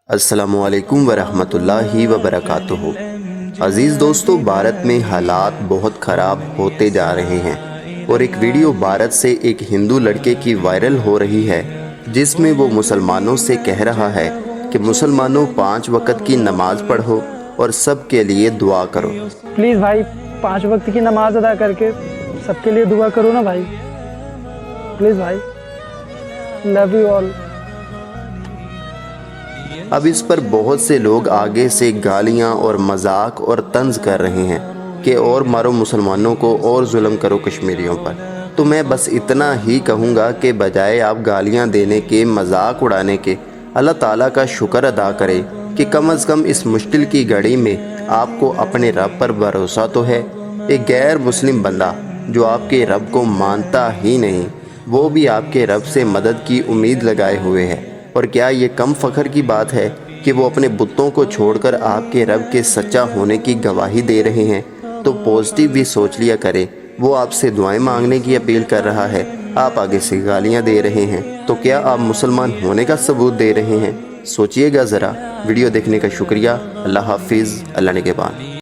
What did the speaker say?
अस्सलामुअलैकुम वरहमतुल्लाहि वबरकातुहू। अज़ीज़ दोस्तों, भारत में हालात बहुत ख़राब होते जा रहे हैं और एक वीडियो भारत से एक हिंदू लड़के की वायरल हो रही है जिसमें वो मुसलमानों से कह रहा है कि मुसलमानों 5 वक़्त की नमाज़ पढ़ो और सब के लिए दुआ करो। प्लीज़ भाई 5 वक्त की नमाज अदा करके सबके लिए दुआ करो ना भाई, प्लीज़ भाई, लव यू ऑल। अब इस पर बहुत से लोग आगे से गालियां और मजाक और तंज कर रहे हैं कि और मारो मुसलमानों को और जुल्म करो कश्मीरियों पर। तो मैं बस इतना ही कहूँगा कि बजाय आप गालियां देने के, मजाक उड़ाने के, अल्लाह ताला का शुक्र अदा करें कि कम अज़ कम इस मुश्किल की घड़ी में आपको अपने रब पर भरोसा तो है। एक गैर मुस्लिम बंदा जो आपके रब को मानता ही नहीं, वो भी आपके रब से मदद की उम्मीद लगाए हुए है। और क्या ये कम फ़ख्र की बात है कि वो अपने बुतों को छोड़कर आपके रब के सच्चा होने की गवाही दे रहे हैं? तो पॉजिटिव भी सोच लिया करें। वो आपसे दुआएं मांगने की अपील कर रहा है, आप आगे से गालियां दे रहे हैं। तो क्या आप मुसलमान होने का सबूत दे रहे हैं? सोचिएगा ज़रा। वीडियो देखने का शुक्रिया। अल्लाह हाफिज़। अल्लाह निगहबान।